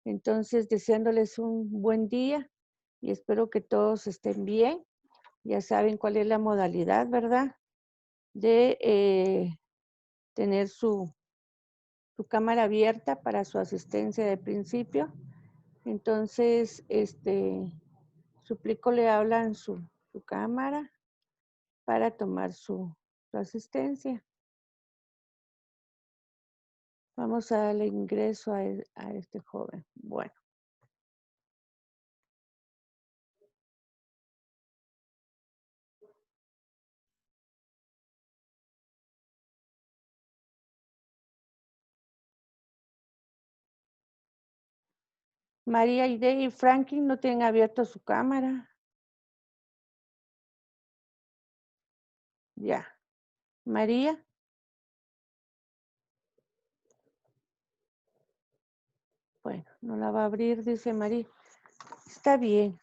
Entonces, deseándoles un buen día y espero que todos estén bien. Ya saben cuál es la modalidad, ¿verdad? De tener su cámara abierta para su asistencia de principio. Entonces, suplico le hablan su cámara para tomar su asistencia. Vamos a darle ingreso a este joven. Bueno. María Aide y Franklin no tienen abierto su cámara. Ya. María. Bueno, no la va a abrir, dice María. Está bien.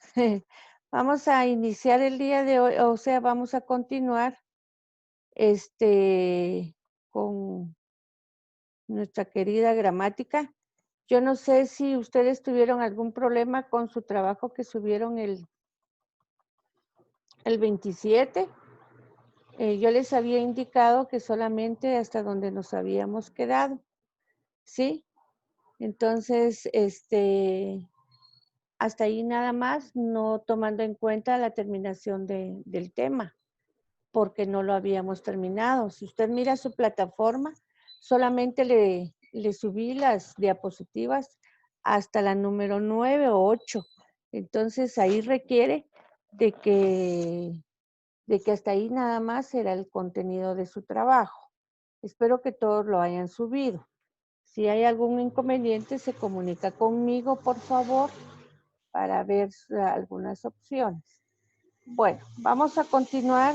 Vamos a iniciar el día de hoy, o sea, vamos a continuar con nuestra querida gramática. Yo no sé si ustedes tuvieron algún problema con su trabajo que subieron el 27. Yo les había indicado que solamente hasta donde nos habíamos quedado, ¿sí? Entonces, hasta ahí nada más, no tomando en cuenta la terminación del tema, porque no lo habíamos terminado. Si usted mira su plataforma, solamente le subí las diapositivas hasta la número 9 o 8. Entonces, ahí requiere de que hasta ahí nada más será el contenido de su trabajo. Espero que todos lo hayan subido. Si hay algún inconveniente, se comunica conmigo, por favor, para ver algunas opciones. Bueno, vamos a continuar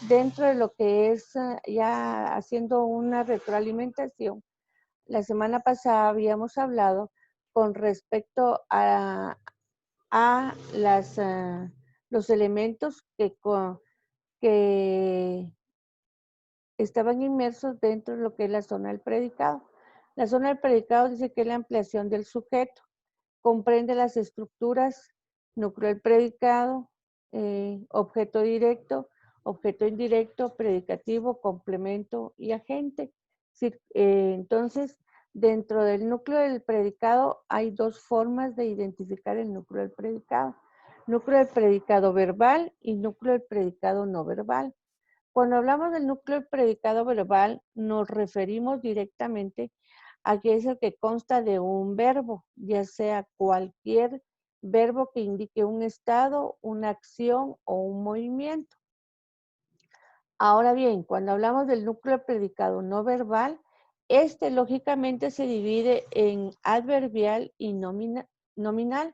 dentro de lo que es ya haciendo una retroalimentación. La semana pasada habíamos hablado con respecto a los elementos que estaban inmersos dentro de lo que es la zona del predicado. La zona del predicado dice que es la ampliación del sujeto, comprende las estructuras núcleo del predicado, objeto directo, objeto indirecto, predicativo, complemento y agente. Sí, entonces, dentro del núcleo del predicado hay dos formas de identificar el núcleo del predicado. Núcleo del predicado verbal y núcleo del predicado no verbal. Cuando hablamos del núcleo del predicado verbal, nos referimos directamente a que es el que consta de un verbo, ya sea cualquier verbo que indique un estado, una acción o un movimiento. Ahora bien, cuando hablamos del núcleo del predicado no verbal, lógicamente se divide en adverbial y nominal.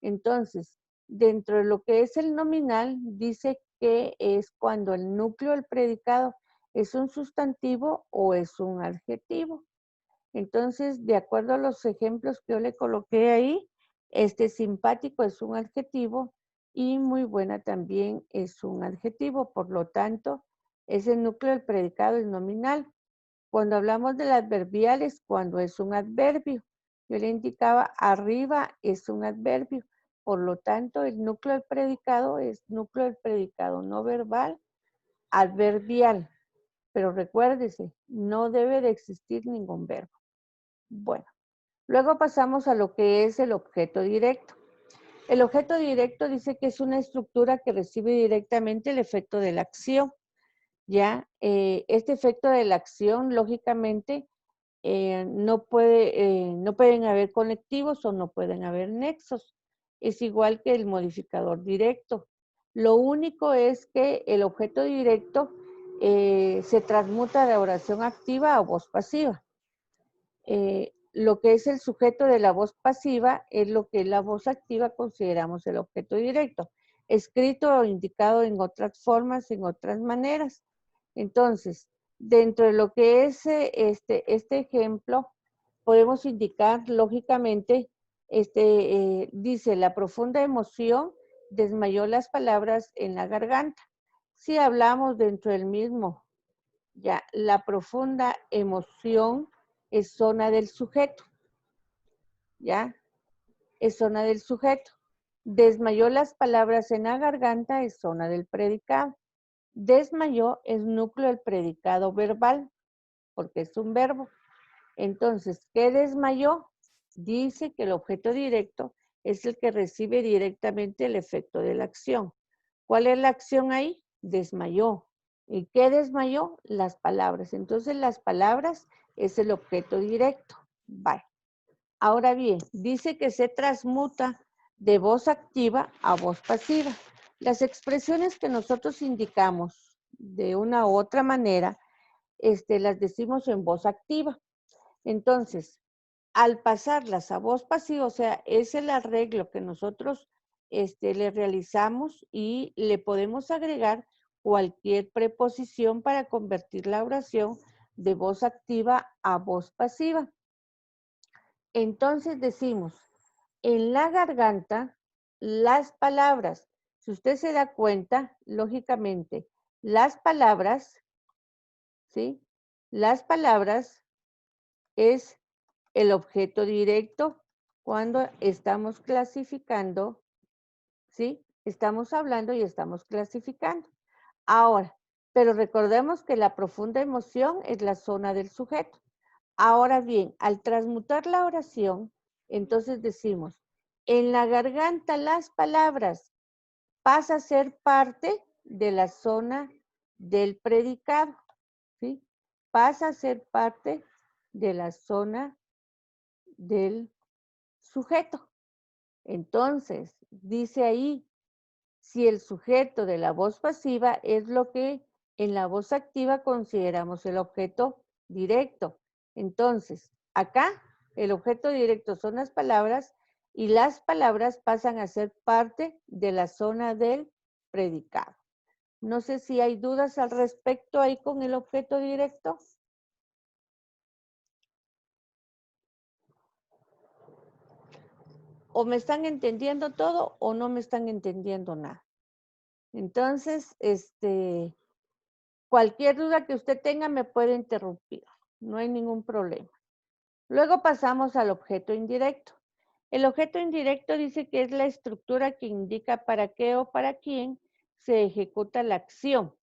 Entonces, dentro de lo que es el nominal, dice que es cuando el núcleo del predicado es un sustantivo o es un adjetivo. Entonces, de acuerdo a los ejemplos que yo le coloqué ahí, simpático es un adjetivo y muy buena también es un adjetivo. Por lo tanto, ese núcleo del predicado es nominal. Cuando hablamos del adverbial es cuando es un adverbio. Yo le indicaba arriba es un adverbio. Por lo tanto, el núcleo del predicado es núcleo del predicado no verbal, adverbial. Pero recuérdese, no debe de existir ningún verbo. Bueno, luego pasamos a lo que es el objeto directo. El objeto directo dice que es una estructura que recibe directamente el efecto de la acción. Ya, este efecto de la acción, lógicamente, no pueden haber conectivos o no pueden haber nexos. Es igual que el modificador directo. Lo único es que el objeto directo se transmuta de oración activa a voz pasiva. Lo que es el sujeto de la voz pasiva es lo que la voz activa consideramos el objeto directo, escrito o indicado en otras formas, en otras maneras. Entonces, dentro de lo que es este ejemplo, podemos indicar lógicamente, dice, la profunda emoción desmayó las palabras en la garganta. Si hablamos dentro del mismo, ya, la profunda emoción es zona del sujeto, ¿ya? es zona del sujeto. Desmayó las palabras en la garganta es zona del predicado. Desmayó es núcleo del predicado verbal, porque es un verbo. Entonces, ¿qué desmayó? Dice que el objeto directo es el que recibe directamente el efecto de la acción. ¿Cuál es la acción ahí? Desmayó. ¿Y qué desmayó? Las palabras. Entonces, las palabras es el objeto directo. Vale. Ahora bien, dice que se transmuta de voz activa a voz pasiva. Las expresiones que nosotros indicamos de una u otra manera, las decimos en voz activa. Entonces, al pasarlas a voz pasiva, o sea, es el arreglo que nosotros le realizamos y le podemos agregar cualquier preposición para convertir la oración de voz activa a voz pasiva. Entonces decimos, en la garganta, las palabras, si usted se da cuenta, lógicamente, las palabras, ¿sí? Las palabras es el objeto directo cuando estamos clasificando, ¿sí? Estamos hablando y estamos clasificando. Ahora, pero recordemos que la profunda emoción es la zona del sujeto. Ahora bien, al transmutar la oración, entonces decimos, en la garganta las palabras pasa a ser parte de la zona del predicado, ¿sí? Pasa a ser parte de la zona del sujeto. Entonces, dice ahí, si el sujeto de la voz pasiva es lo que en la voz activa consideramos el objeto directo. Entonces, acá el objeto directo son las palabras y las palabras pasan a ser parte de la zona del predicado. No sé si hay dudas al respecto ahí con el objeto directo. O me están entendiendo todo o no me están entendiendo nada. Entonces, cualquier duda que usted tenga me puede interrumpir, no hay ningún problema. Luego pasamos al objeto indirecto. El objeto indirecto dice que es la estructura que indica para qué o para quién se ejecuta la acción.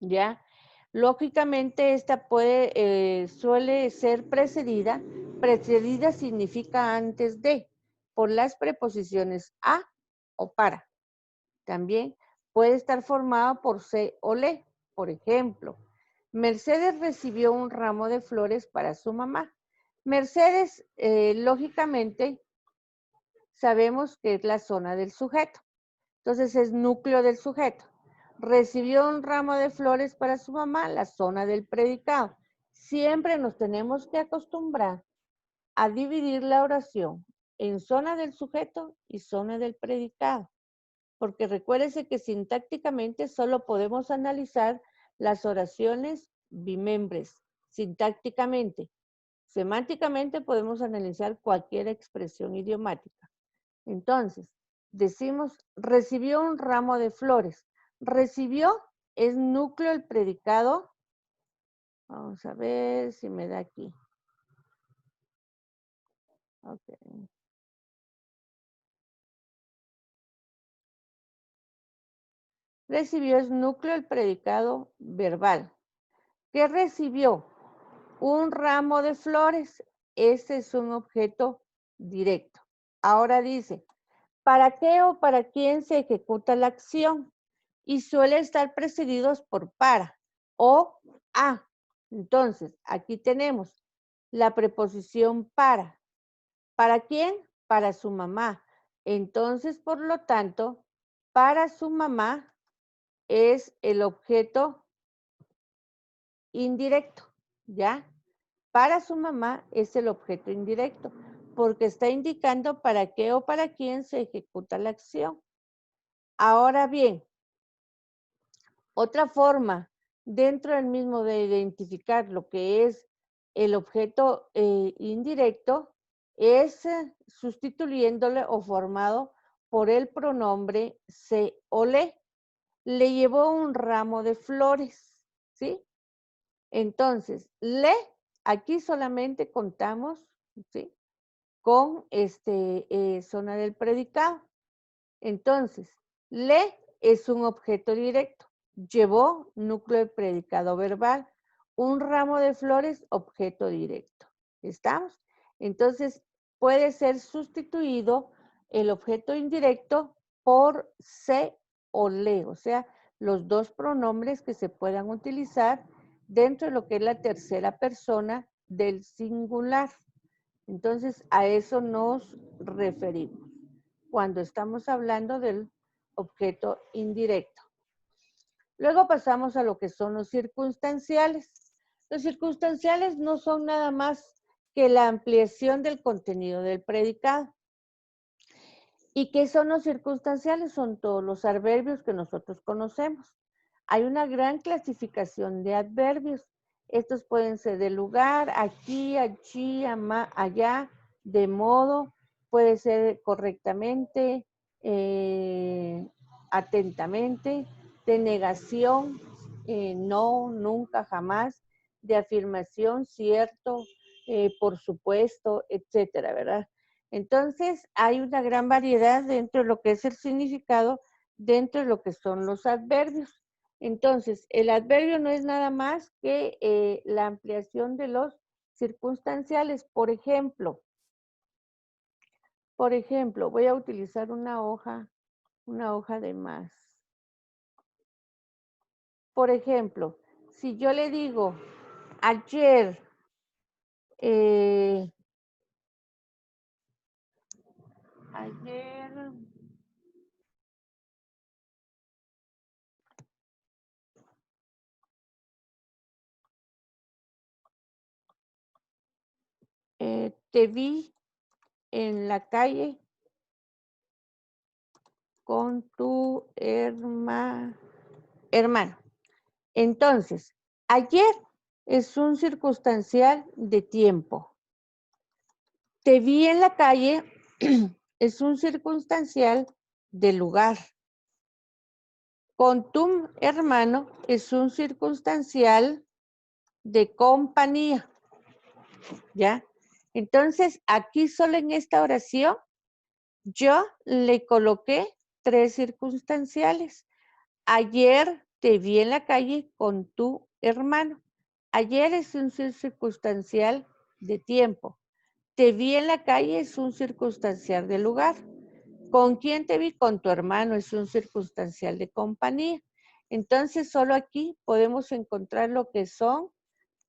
¿Ya? Lógicamente esta suele ser precedida. Precedida significa antes de, por las preposiciones a o para. También puede estar formado por se o le. Por ejemplo, Mercedes recibió un ramo de flores para su mamá. Mercedes, lógicamente, sabemos que es la zona del sujeto. Entonces es núcleo del sujeto. Recibió un ramo de flores para su mamá, la zona del predicado. Siempre nos tenemos que acostumbrar a dividir la oración en zona del sujeto y zona del predicado. Porque recuérdese que sintácticamente solo podemos analizar las oraciones bimembres, sintácticamente. Semánticamente podemos analizar cualquier expresión idiomática. Entonces, decimos, recibió un ramo de flores. Recibió es núcleo el predicado. Vamos a ver si me da aquí. Ok. Recibió es núcleo el predicado verbal. ¿Qué recibió? Un ramo de flores. Ese es un objeto directo. Ahora dice, ¿para qué o para quién se ejecuta la acción? Y suele estar precedidos por para o a. Entonces, aquí tenemos la preposición para. ¿Para quién? Para su mamá. Entonces, por lo tanto, para su mamá es el objeto indirecto, ¿ya? Para su mamá es el objeto indirecto, porque está indicando para qué o para quién se ejecuta la acción. Ahora bien, otra forma dentro del mismo de identificar lo que es el objeto indirecto es sustituyéndole o formado por el pronombre se o le. Le llevó un ramo de flores, ¿sí? Entonces, le, aquí solamente contamos, ¿sí? con zona del predicado. Entonces, le es un objeto directo. Llevó, núcleo de predicado verbal. Un ramo de flores, objeto directo. ¿Estamos? Entonces, puede ser sustituido el objeto indirecto por se o le, o sea, los dos pronombres que se puedan utilizar dentro de lo que es la tercera persona del singular. Entonces, a eso nos referimos cuando estamos hablando del objeto indirecto. Luego pasamos a lo que son los circunstanciales. Los circunstanciales no son nada más que la ampliación del contenido del predicado. ¿Y qué son los circunstanciales? Son todos los adverbios que nosotros conocemos. Hay una gran clasificación de adverbios. Estos pueden ser de lugar, aquí, allí, allá, de modo, puede ser correctamente, atentamente, de negación, no, nunca, jamás, de afirmación, cierto, por supuesto, etcétera, ¿verdad? Entonces, hay una gran variedad dentro de lo que es el significado, dentro de lo que son los adverbios. Entonces, el adverbio no es nada más que la ampliación de los circunstanciales. Por ejemplo, voy a utilizar una hoja de más. Por ejemplo, si yo le digo, ayer, te vi en la calle con tu hermano. Entonces, ayer es un circunstancial de tiempo. Te vi en la calle es un circunstancial de lugar. Con tu hermano es un circunstancial de compañía. ¿Ya? Entonces, aquí solo en esta oración, yo le coloqué 3 circunstanciales. Ayer te vi en la calle con tu hermano. Ayer es un circunstancial de tiempo. Te vi en la calle es un circunstancial de lugar. ¿Con quién te vi? Con tu hermano es un circunstancial de compañía. Entonces, solo aquí podemos encontrar lo que son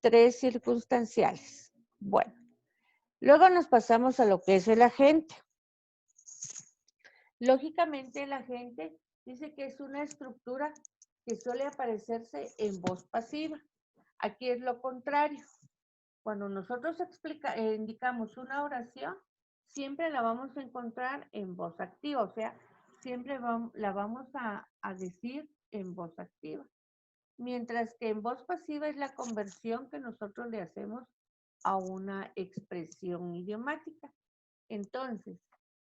3 circunstanciales. Bueno, luego nos pasamos a lo que es el agente. Lógicamente, el agente dice que es una estructura que suele aparecerse en voz pasiva. Aquí es lo contrario. Cuando nosotros indicamos una oración, siempre la vamos a encontrar en voz activa, o sea, siempre la vamos a decir en voz activa. Mientras que en voz pasiva es la conversión que nosotros le hacemos a una expresión idiomática. Entonces,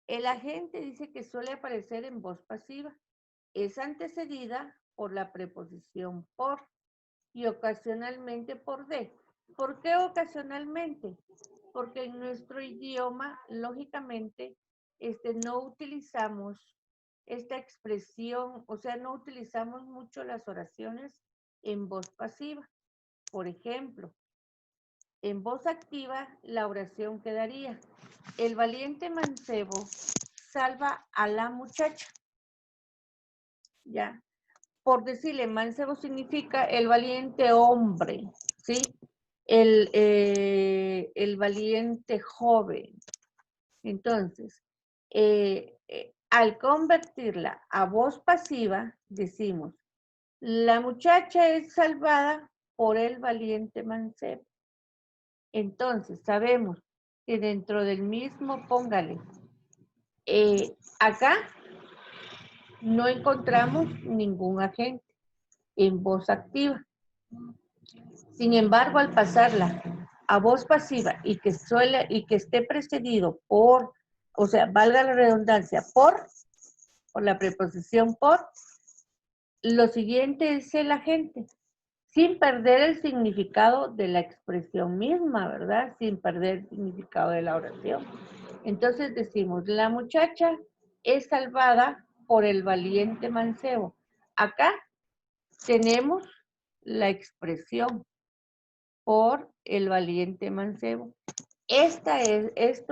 el agente dice que suele aparecer en voz pasiva. Es antecedida por la preposición por y ocasionalmente por de. ¿Por qué ocasionalmente? Porque en nuestro idioma, lógicamente, no utilizamos esta expresión, o sea, no utilizamos mucho las oraciones en voz pasiva. Por ejemplo, en voz activa, la oración quedaría: el valiente mancebo salva a la muchacha. ¿Ya? Por decirle, mancebo significa el valiente hombre, ¿sí? El valiente joven. Entonces, al convertirla a voz pasiva, decimos, la muchacha es salvada por el valiente mancebo. Entonces, sabemos que dentro del mismo, póngale, acá no encontramos ningún agente en voz activa. Sin embargo, al pasarla a voz pasiva y que esté precedido por, o sea, valga la redundancia, por la preposición por, lo siguiente es el agente, sin perder el significado de la expresión misma, ¿verdad? Sin perder el significado de la oración. Entonces decimos, la muchacha es salvada por el valiente mancebo. Acá tenemos la expresión por el valiente mancebo. Esto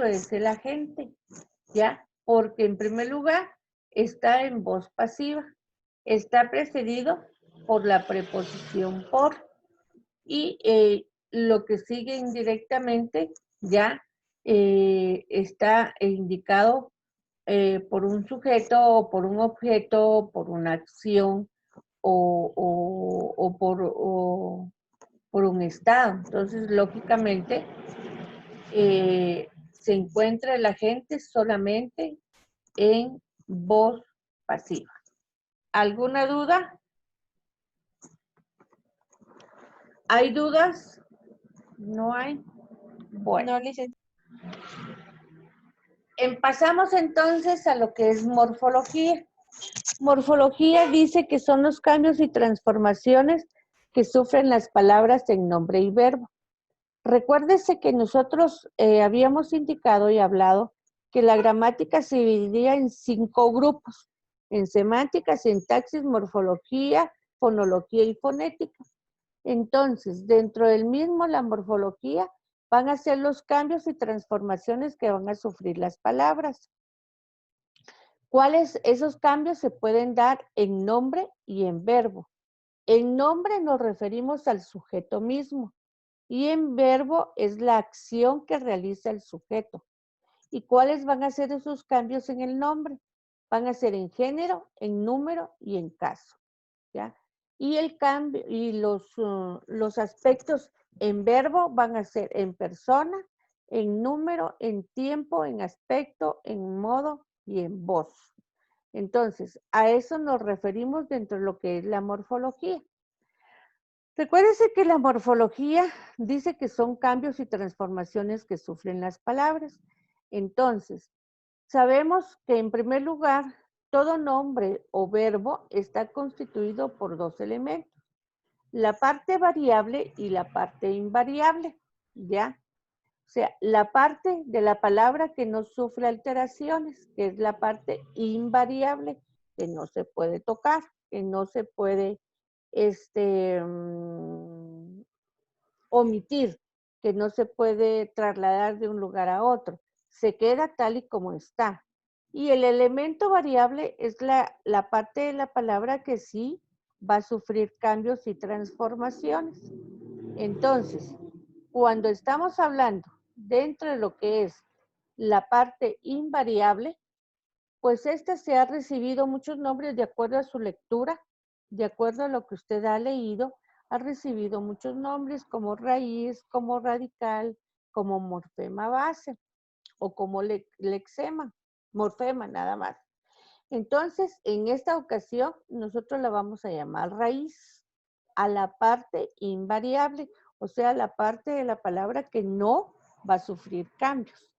es el agente, ¿ya? Porque en primer lugar está en voz pasiva, está precedido por la preposición por y lo que sigue indirectamente ya está indicado por un sujeto, por un objeto, por una acción o por un estado. Entonces, lógicamente, se encuentra el agente solamente en voz pasiva. ¿Alguna duda? ¿Hay dudas? ¿No hay? Bueno. No, licenciada. Pasamos entonces a lo que es morfología. Morfología dice que son los cambios y transformaciones que sufren las palabras en nombre y verbo. Recuérdese que nosotros habíamos indicado y hablado que la gramática se dividía en 5 grupos, en semántica, sintaxis, morfología, fonología y fonética. Entonces, dentro del mismo, la morfología, van a ser los cambios y transformaciones que van a sufrir las palabras. ¿Cuáles esos cambios se pueden dar en nombre y en verbo? En nombre nos referimos al sujeto mismo y en verbo es la acción que realiza el sujeto. ¿Y cuáles van a ser esos cambios en el nombre? Van a ser en género, en número y en caso, ¿ya? Y el cambio y los aspectos en verbo van a ser en persona, en número, en tiempo, en aspecto, en modo y en voz. Entonces, a eso nos referimos dentro de lo que es la morfología. Recuérdese que la morfología dice que son cambios y transformaciones que sufren las palabras. Entonces, sabemos que en primer lugar, todo nombre o verbo está constituido por 2 elementos, la parte variable y la parte invariable, ¿ya? O sea, la parte de la palabra que no sufre alteraciones, que es la parte invariable, que no se puede tocar, que no se puede omitir, que no se puede trasladar de un lugar a otro. Se queda tal y como está. Y el elemento variable es la parte de la palabra que sí va a sufrir cambios y transformaciones. Entonces, cuando estamos hablando dentro de lo que es la parte invariable, pues esta se ha recibido muchos nombres de acuerdo a su lectura, de acuerdo a lo que usted ha leído, ha recibido muchos nombres como raíz, como radical, como morfema base o como lexema, morfema nada más. Entonces, en esta ocasión, nosotros la vamos a llamar raíz a la parte invariable, o sea, la parte de la palabra que no va a sufrir cambios.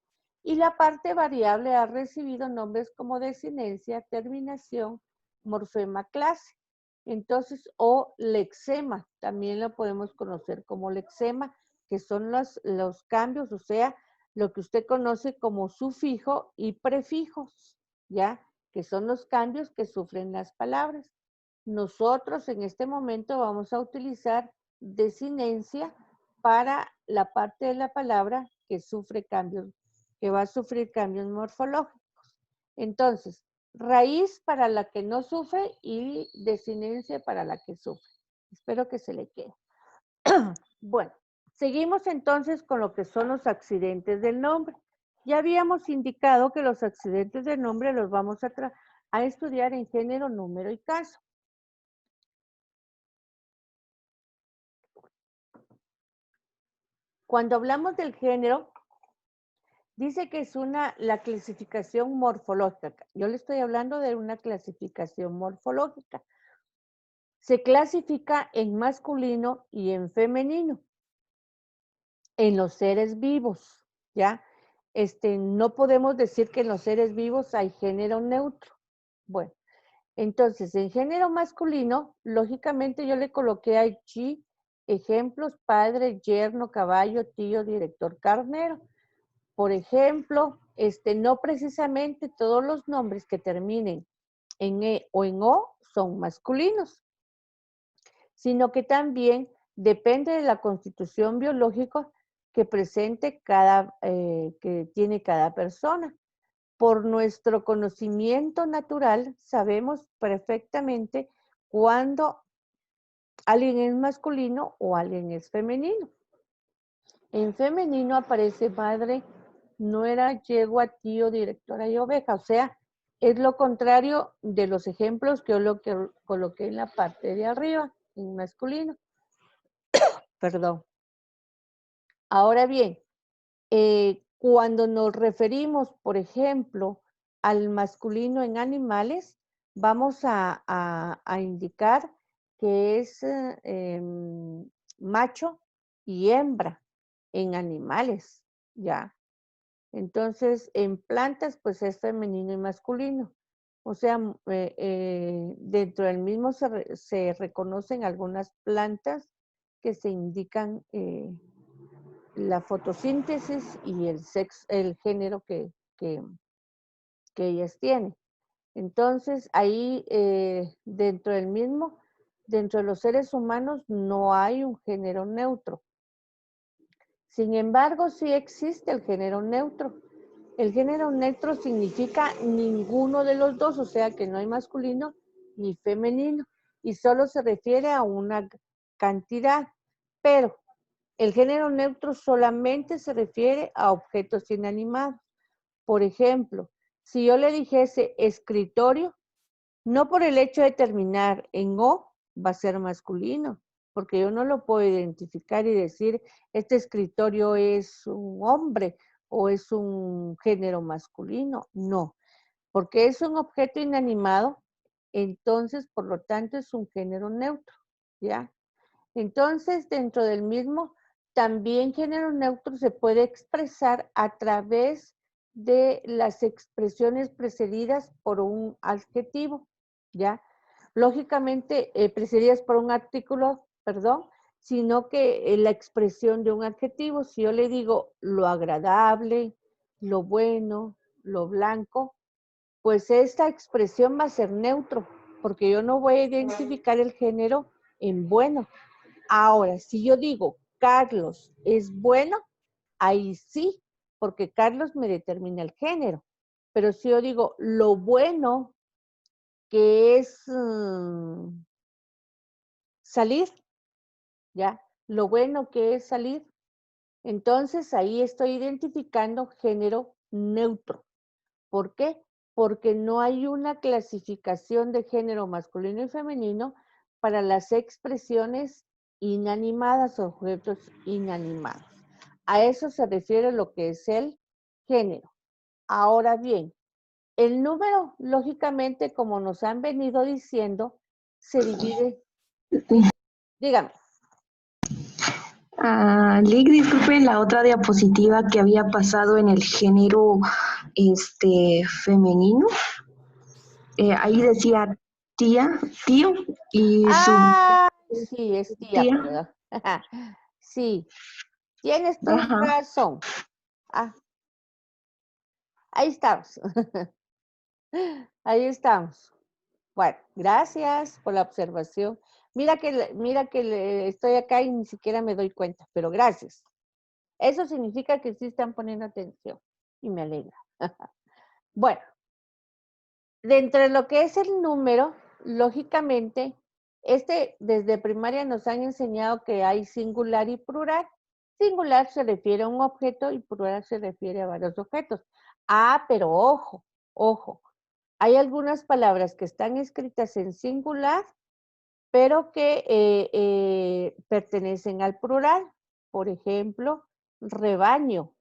Y la parte variable ha recibido nombres como desinencia, terminación, morfema clase. Entonces, o lexema, también lo podemos conocer como lexema, que son los cambios, o sea, lo que usted conoce como sufijo y prefijos, ¿ya? Que son los cambios que sufren las palabras. Nosotros en este momento vamos a utilizar desinencia para la parte de la palabra que sufre cambios, que va a sufrir cambios morfológicos. Entonces, raíz para la que no sufre y desinencia para la que sufre. Espero que se le quede. Bueno, seguimos entonces con lo que son los accidentes del nombre. Ya habíamos indicado que los accidentes del nombre los vamos a estudiar en género, número y caso. Cuando hablamos del género, dice que es la clasificación morfológica. Yo le estoy hablando de una clasificación morfológica. Se clasifica en masculino y en femenino, en los seres vivos, ¿ya? No podemos decir que en los seres vivos hay género neutro. Bueno, entonces, en género masculino, lógicamente yo le coloqué allí ejemplos: padre, yerno, caballo, tío, director, carnero. Por ejemplo, no precisamente todos los nombres que terminen en E o en O son masculinos, sino que también depende de la constitución biológica que presente que tiene cada persona. Por nuestro conocimiento natural, sabemos perfectamente cuándo alguien es masculino o alguien es femenino. En femenino aparece madre, nuera, yegua, tío, directora y oveja. O sea, es lo contrario de los ejemplos que yo coloqué en la parte de arriba, en masculino. Perdón. Ahora bien, cuando nos referimos, por ejemplo, al masculino en animales, vamos a indicar que es macho y hembra en animales, ¿ya? Entonces, en plantas, pues es femenino y masculino. O sea, dentro del mismo se reconocen algunas plantas que se indican la fotosíntesis y el género que ellas tienen. Entonces, ahí dentro de los seres humanos no hay un género neutro. Sin embargo, sí existe el género neutro. El género neutro significa ninguno de los dos, o sea que no hay masculino ni femenino, y solo se refiere a una cantidad. Pero el género neutro solamente se refiere a objetos inanimados. Por ejemplo, si yo le dijese escritorio, no por el hecho de terminar en O va a ser masculino, porque yo no lo puedo identificar y decir, este escritorio es un hombre o es un género masculino. No, porque es un objeto inanimado, entonces, por lo tanto, es un género neutro, ¿ya? Entonces, dentro del mismo, también género neutro se puede expresar a través de las expresiones precedidas por un adjetivo, ¿ya? Lógicamente, precedidas por un artículo, perdón, sino que la expresión de un adjetivo, si yo le digo lo agradable, lo bueno, lo blanco, pues esta expresión va a ser neutro, porque yo no voy a identificar el género en bueno. Ahora, si yo digo Carlos es bueno, ahí sí, porque Carlos me determina el género. Pero si yo digo lo bueno que es salir, ¿ya? Lo bueno que es salir, entonces ahí estoy identificando género neutro. ¿Por qué? Porque no hay una clasificación de género masculino y femenino para las expresiones inanimadas o objetos inanimados. A eso se refiere lo que es el género. Ahora bien, el número, lógicamente, como nos han venido diciendo, se divide. Dígame. Lick, disculpe la otra diapositiva que había pasado en el género femenino. Ahí decía tía, tío y su Sí, es tía, tía. perdón. Sí, tienes tu Ajá. razón. Ah, ahí estamos. Ahí estamos. Bueno, gracias por la observación. Mira que estoy acá y ni siquiera me doy cuenta, pero gracias. Eso significa que sí están poniendo atención y me alegra. Bueno, dentro de lo que es el número, lógicamente, desde primaria nos han enseñado que hay singular y plural. Singular se refiere a un objeto y plural se refiere a varios objetos. Pero ojo, ojo. Hay algunas palabras que están escritas en singular, pero que pertenecen al plural. Por ejemplo, rebaño.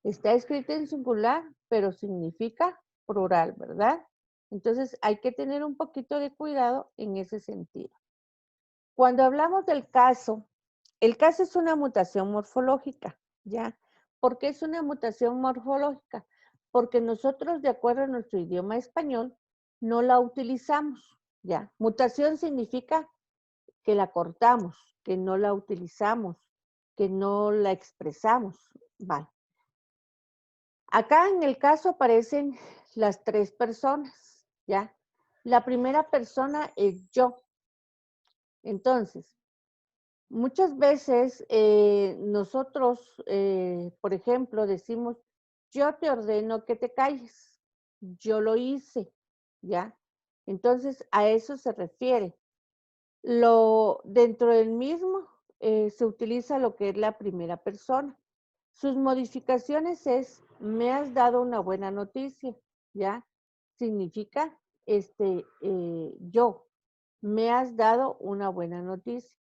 Está escrito en singular, pero significa plural, ¿verdad? Entonces hay que tener un poquito de cuidado en ese sentido. Cuando hablamos del caso, el caso es una mutación morfológica, ¿ya? ¿Por qué es una mutación morfológica? Porque nosotros, de acuerdo a nuestro idioma español, no la utilizamos, ¿ya? Mutación significa que la cortamos, que no la utilizamos, que no la expresamos, ¿vale? Acá en el caso aparecen las tres personas, ¿ya? La primera persona es yo. Entonces, muchas veces nosotros, por ejemplo, decimos, yo te ordeno que te calles. Yo lo hice, ¿ya? Entonces, a eso se refiere. Dentro del mismo se utiliza lo que es la primera persona. Sus modificaciones es, me has dado una buena noticia, ¿ya? Significa, yo, me has dado una buena noticia.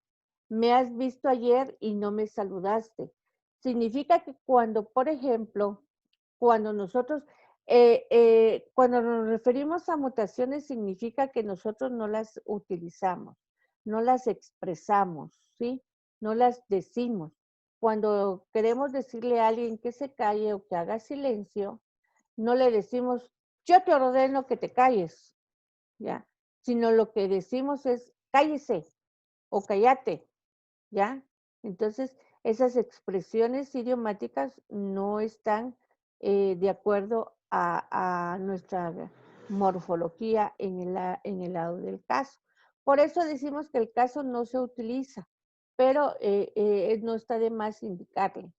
Me has visto ayer y no me saludaste. Significa que cuando, por ejemplo, cuando nosotros, cuando nos referimos a mutaciones, significa que nosotros no las utilizamos, no las expresamos, ¿sí? No las decimos. Cuando queremos decirle a alguien que se calle o que haga silencio, no le decimos, yo te ordeno que te calles, ¿ya? Sino lo que decimos es, cállese o cállate, ¿ya? Entonces, esas expresiones idiomáticas no están de acuerdo a nuestra morfología en el lado del caso. Por eso decimos que el caso no se utiliza, pero no está de más indicarle.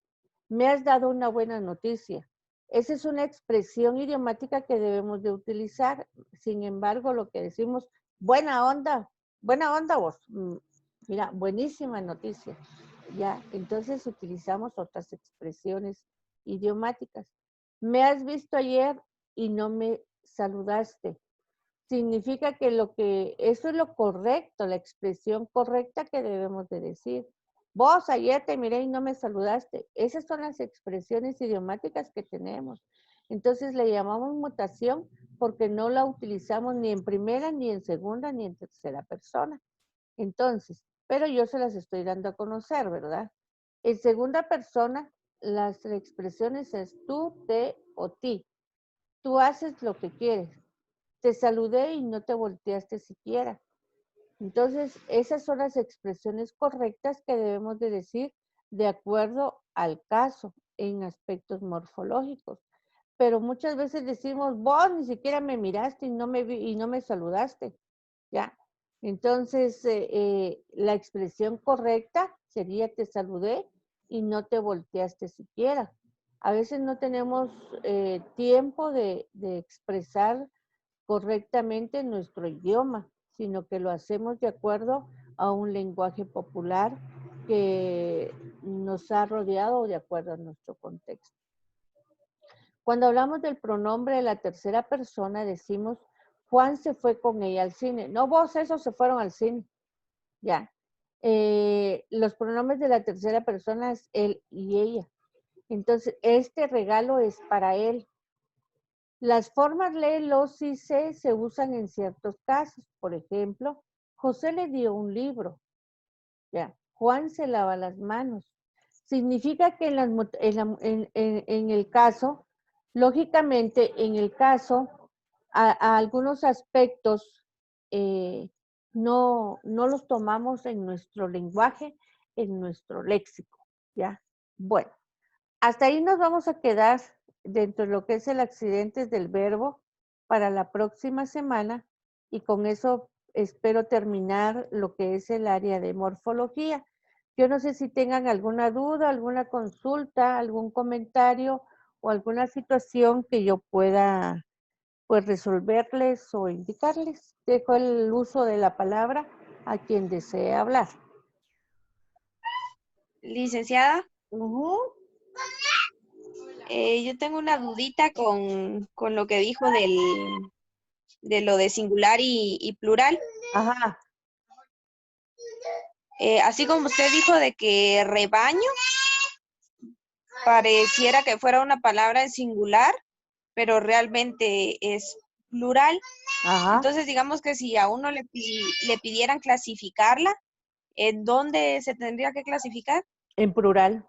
Me has dado una buena noticia. Esa es una expresión idiomática que debemos de utilizar. Sin embargo, lo que decimos, buena onda vos. Mira, buenísima noticia. Ya, entonces utilizamos otras expresiones idiomáticas. Me has visto ayer y no me saludaste. Significa que eso es lo correcto, la expresión correcta que debemos de decir. Vos ayer te miré y no me saludaste. Esas son las expresiones idiomáticas que tenemos. Entonces le llamamos mutación porque no la utilizamos ni en primera, ni en segunda, ni en tercera persona. Entonces, pero yo se las estoy dando a conocer, ¿verdad? En segunda persona, las expresiones es tú, te o ti. Tú haces lo que quieres. Te saludé y no te volteaste siquiera. Entonces, esas son las expresiones correctas que debemos de decir de acuerdo al caso en aspectos morfológicos. Pero muchas veces decimos, vos ni siquiera me miraste y no me saludaste, ¿ya? Entonces, la expresión correcta sería te saludé y no te volteaste siquiera. A veces no tenemos tiempo de expresar correctamente nuestro idioma, sino que lo hacemos de acuerdo a un lenguaje popular que nos ha rodeado de acuerdo a nuestro contexto. Cuando hablamos del pronombre de la tercera persona, decimos, Juan se fue con ella al cine. No, vos, esos se fueron al cine. Ya. Los pronombres de la tercera persona es él y ella. Entonces, este regalo es para él. Las formas le, los y se usan en ciertos casos. Por ejemplo, José le dio un libro. Ya. Juan se lava las manos. Significa que en el caso, lógicamente, en el caso, a algunos aspectos no los tomamos en nuestro lenguaje, en nuestro léxico. ¿Ya? Bueno, hasta ahí nos vamos a quedar dentro de lo que es el accidente del verbo para la próxima semana y con eso espero terminar lo que es el área de morfología. Yo no sé si tengan alguna duda, alguna consulta, algún comentario o alguna situación que yo pueda pues resolverles o indicarles. Dejo el uso de la palabra a quien desee hablar. Licenciada, Ujú. yo tengo una dudita con lo que dijo de lo de singular y plural. Ajá. Así como usted dijo de que rebaño pareciera que fuera una palabra en singular, pero realmente es plural. Ajá. Entonces, digamos que si a uno le pidieran clasificarla, ¿en dónde se tendría que clasificar? En plural.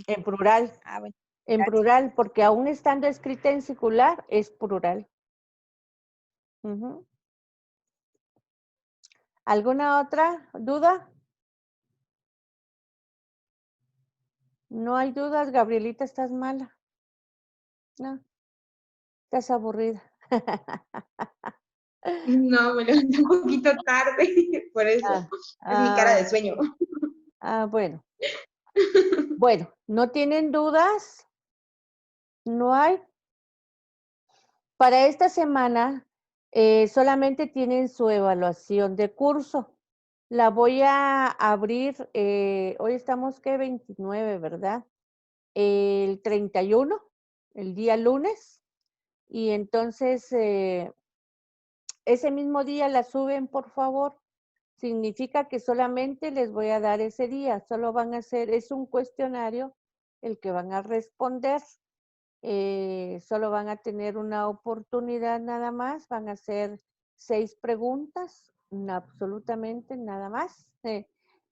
En plural. Ah, bueno, En gracias. plural, porque aún estando escrita en singular, es plural. Ujú. ¿Alguna otra duda? No hay dudas, Gabrielita, estás mala. No, estás aburrida. No, me levanté un poquito tarde, por eso. Ah, Es mi cara de ah, sueño. bueno. Bueno, ¿no tienen dudas? No hay. Para esta semana solamente tienen su evaluación de curso. La voy a abrir, hoy estamos, ¿qué? 29, ¿verdad? El 31, el día lunes. Y entonces, ese mismo día la suben, por favor. Significa que solamente les voy a dar ese día. Solo van a hacer, es un cuestionario el que van a responder. Solo van a tener una oportunidad nada más, van a hacer 6 preguntas, absolutamente nada más.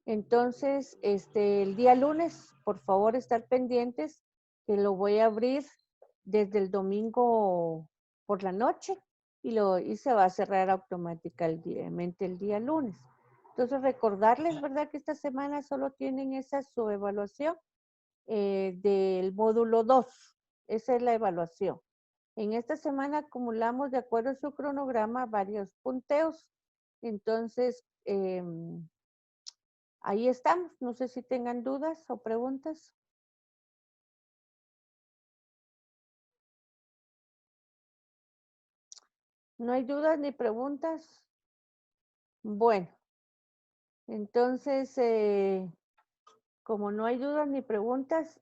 Entonces, el día lunes, por favor, estar pendientes, que lo voy a abrir desde el domingo por la noche y se va a cerrar automáticamente el día lunes. Entonces, recordarles, ¿verdad? Que esta semana solo tienen esa su evaluación del módulo 2. Esa es la evaluación. En esta semana acumulamos, de acuerdo a su cronograma, varios punteos. Entonces, ahí estamos. No sé si tengan dudas o preguntas. ¿No hay dudas ni preguntas? Bueno, entonces, como no hay dudas ni preguntas,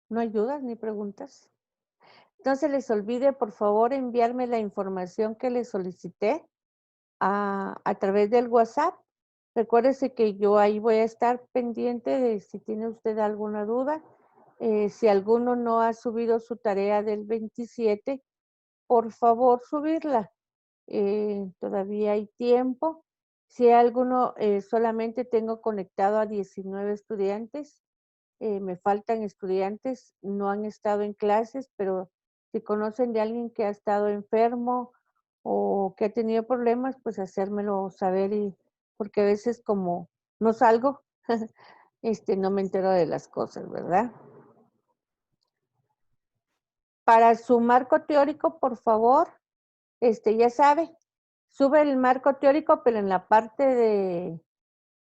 no hay dudas ni preguntas. Entonces, les olvide, por favor, enviarme la información que les solicité a través del WhatsApp. Recuérdese que yo ahí voy a estar pendiente de si tiene usted alguna duda. Si alguno no ha subido su tarea del 27, por favor subirla. Todavía hay tiempo. Si alguno, solamente tengo conectado a 19 estudiantes. Me faltan estudiantes, no han estado en clases, pero si conocen de alguien que ha estado enfermo o que ha tenido problemas, pues hacérmelo saber porque a veces como no salgo, no me entero de las cosas, ¿verdad? Para su marco teórico, por favor, ya sabe, sube el marco teórico, pero en la parte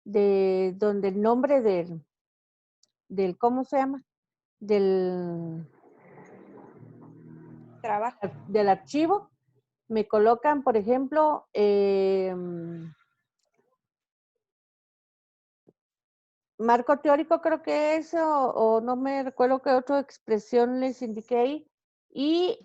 de donde el nombre ¿cómo se llama? Del Trabajo. del archivo, me colocan, por ejemplo, marco teórico creo que es, o no me recuerdo qué otra expresión les indiqué ahí. Y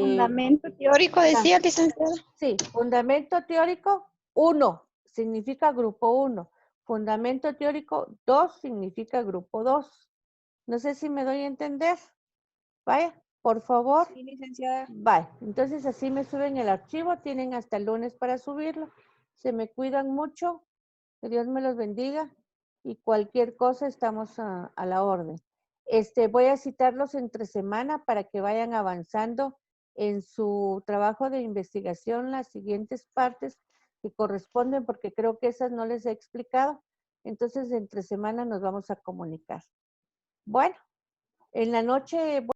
Fundamento teórico, decía, licenciada. sí, fundamento teórico 1 significa grupo 1. Fundamento teórico 2 significa grupo 2. No sé si me doy a entender. Vaya, por favor. Sí, licenciada. Vale, entonces así me suben el archivo, tienen hasta el lunes para subirlo. Se me cuidan mucho, que Dios me los bendiga y cualquier cosa estamos a la orden. Voy a citarlos entre semana para que vayan avanzando en su trabajo de investigación las siguientes partes que corresponden, porque creo que esas no les he explicado. Entonces, entre semana nos vamos a comunicar. Bueno, en la noche